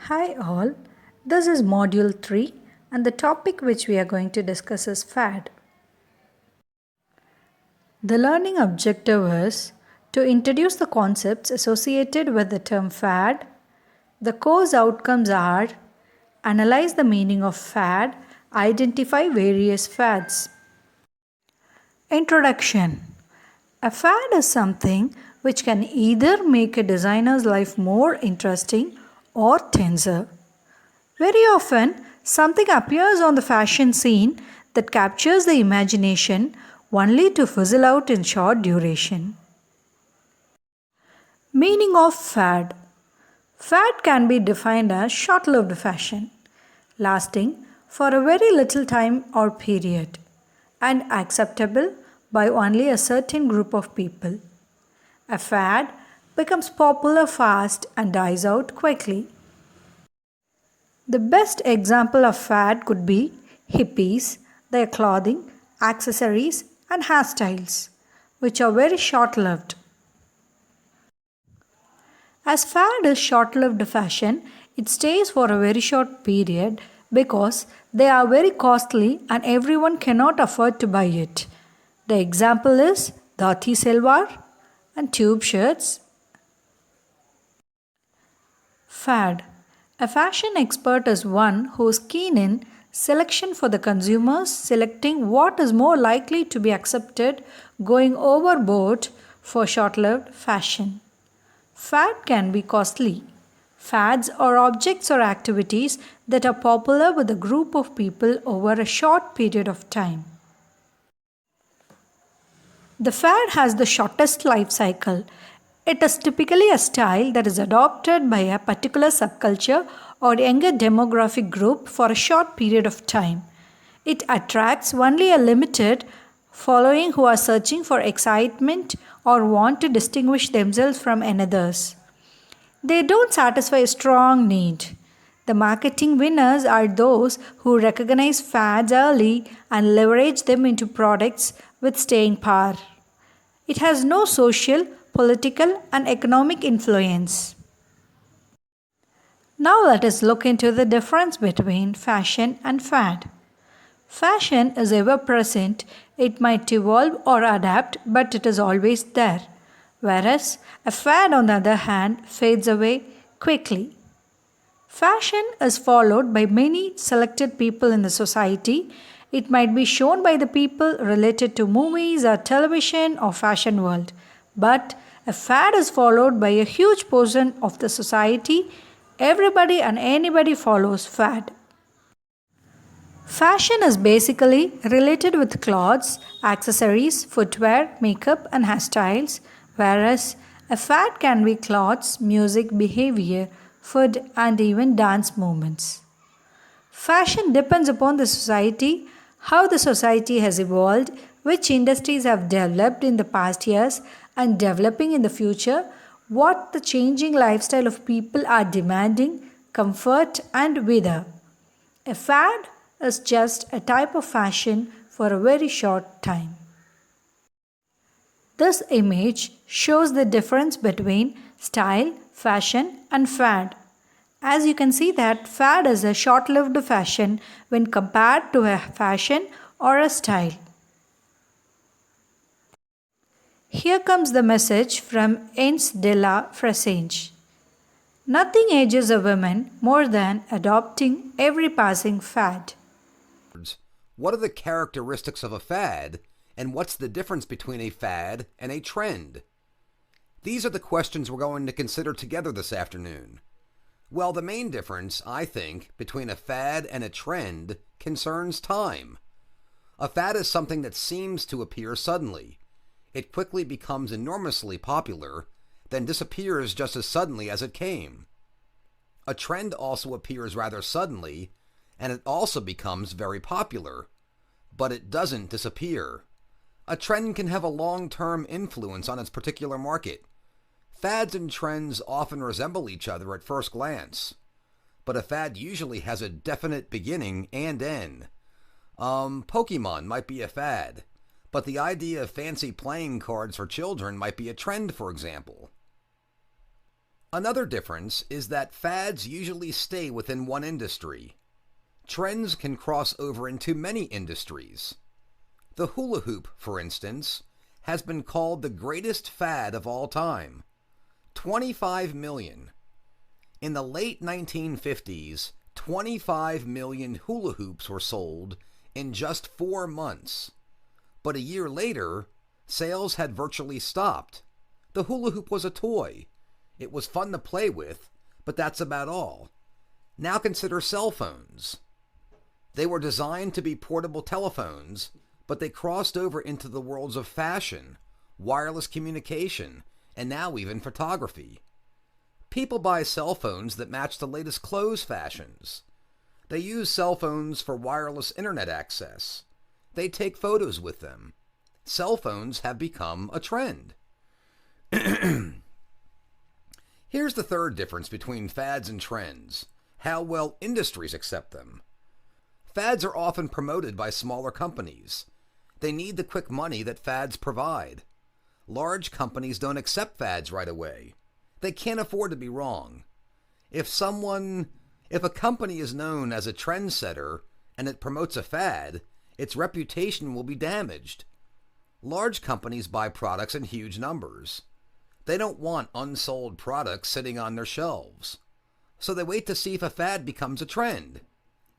Hi all, this is Module 3 and the topic which we are going to discuss is fad. The learning objective is to introduce the concepts associated with the term fad. The course outcomes are analyze the meaning of fad, identify various fads. Introduction. A fad is something which can either make a designer's life more interesting or tenser. Very often, something appears on the fashion scene that captures the imagination only to fizzle out in short duration. Meaning of fad. Fad can be defined as short-lived fashion, lasting for a very little time or period, and acceptable by only a certain group of people. A fad becomes popular fast and dies out quickly. The best example of fad could be hippies, their clothing, accessories, and hairstyles, which are very short lived. As fad is short lived fashion, it stays for a very short period because they are very costly and everyone cannot afford to buy it. The example is dhoti salwar and tube shirts. Fad. A fashion expert is one who is keen in selection for the consumers, selecting what is more likely to be accepted, going overboard for short lived fashion. Fad can be costly. Fads are objects or activities that are popular with a group of people over a short period of time. The fad has the shortest life cycle. It is typically a style that is adopted by a particular subculture or younger demographic group for a short period of time. It attracts only a limited following who are searching for excitement or want to distinguish themselves from others. They don't satisfy a strong need. The marketing winners are those who recognize fads early and leverage them into products with staying power. It has no social, political, and economic influence. Now let us look into the difference between fashion and fad. Fashion is ever present, it might evolve or adapt, but it is always there. Whereas a fad, on the other hand, fades away quickly. Fashion is followed by many selected people in the society. It might be shown by the people related to movies or television or fashion world. But a fad is followed by a huge portion of the society. Everybody and anybody follows fad. Fashion is basically related with clothes, accessories, footwear, makeup, and hairstyles, whereas a fad can be clothes, music, behavior, food, and even dance movements. Fashion depends upon the society, how the society has evolved, which industries have developed in the past years and developing in the future, what the changing lifestyle of people are demanding, comfort, and weather. A fad is just a type of fashion for a very short time. This image shows the difference between style, fashion, and fad. As you can see that fad is a short-lived fashion when compared to a fashion or a style. Here comes the message from Ince de la Fressange. Nothing ages a woman more than adopting every passing fad. What are the characteristics of a fad, and what's the difference between a fad and a trend? These are the questions we're going to consider together this afternoon. Well, the main difference, I think, between a fad and a trend concerns time. A fad is something that seems to appear suddenly. It quickly becomes enormously popular, then disappears just as suddenly as it came. A trend also appears rather suddenly, and it also becomes very popular, but it doesn't disappear. A trend can have a long-term influence on its particular market. Fads and trends often resemble each other at first glance, but a fad usually has a definite beginning and end. Pokemon might be a fad, but the idea of fancy playing cards for children might be a trend, for example. Another difference is that fads usually stay within one industry. Trends can cross over into many industries. The hula hoop, for instance, has been called the greatest fad of all time. 25 million. In the late 1950s, 25 million hula hoops were sold in just 4 months. But a year later, sales had virtually stopped. The hula hoop was a toy. It was fun to play with, but that's about all. Now consider cell phones. They were designed to be portable telephones, but they crossed over into the worlds of fashion, wireless communication, and now even photography. People buy cell phones that match the latest clothes fashions. They use cell phones for wireless internet access. They take photos with them. Cell phones have become a trend. Here's the third difference between fads and trends: how well industries accept them. Fads are often promoted by smaller companies. They need the quick money that fads provide. Large companies don't accept fads right away. They can't afford to be wrong. If a company is known as a trendsetter and it promotes a fad, its reputation will be damaged. Large companies buy products in huge numbers. They don't want unsold products sitting on their shelves. So they wait to see if a fad becomes a trend.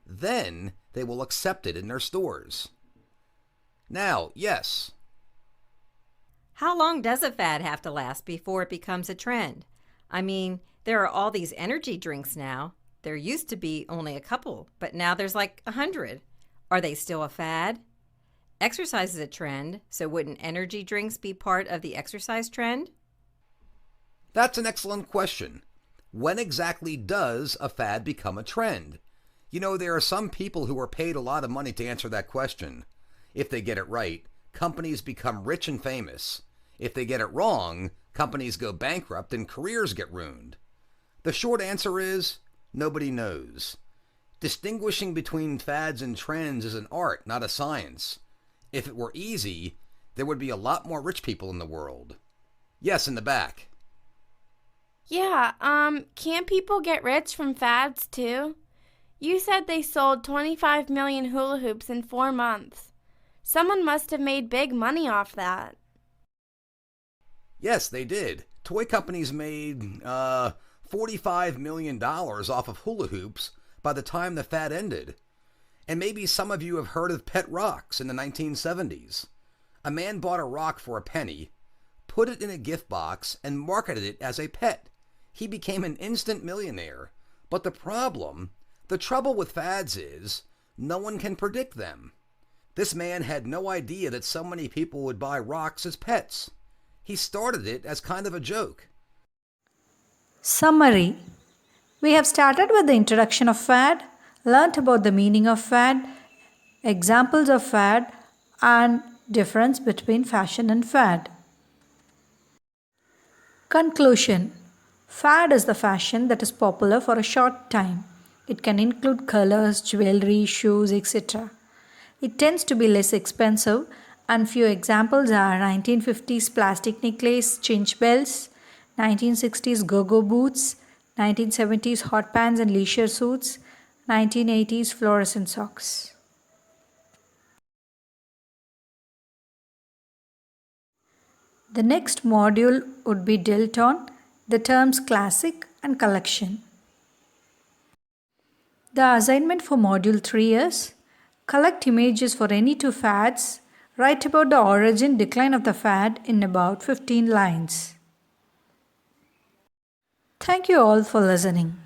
Then they will accept it in their stores. Now, yes. How long does a fad have to last before it becomes a trend? I mean, there are all these energy drinks now. There used to be only a couple, but now there's like 100. Are they still a fad? Exercise is a trend, so wouldn't energy drinks be part of the exercise trend? That's an excellent question. When exactly does a fad become a trend? You know, there are some people who are paid a lot of money to answer that question. If they get it right, companies become rich and famous. If they get it wrong, companies go bankrupt and careers get ruined. The short answer is nobody knows. Distinguishing between fads and trends is an art, not a science. If it were easy, there would be a lot more rich people in the world. Yes, in the back. Yeah, can't people get rich from fads too? You said they sold 25 million hula hoops in 4 months. Someone must have made big money off that. Yes, they did. Toy companies made $45 million off of hula hoops by the time the fad ended. And maybe some of you have heard of pet rocks in the 1970s. A man bought a rock for a penny, put it in a gift box, and marketed it as a pet. He became an instant millionaire. But the trouble with fads is no one can predict them. This man had no idea that so many people would buy rocks as pets. He started it as kind of a joke. Summary. We have started with the introduction of fad, learnt about the meaning of fad, examples of fad, and difference between fashion and fad. Conclusion. Fad is the fashion that is popular for a short time. It can include colors, jewelry, shoes, etc. It tends to be less expensive, and few examples are 1950s plastic necklace, cinch bells, 1960s go-go boots, 1970s hot pants and leisure suits, 1980s fluorescent socks. The next module would be dealt on the terms classic and collection. The assignment for Module 3 is collect images for any two fads, write about the origin decline of the fad in about 15 lines. Thank you all for listening.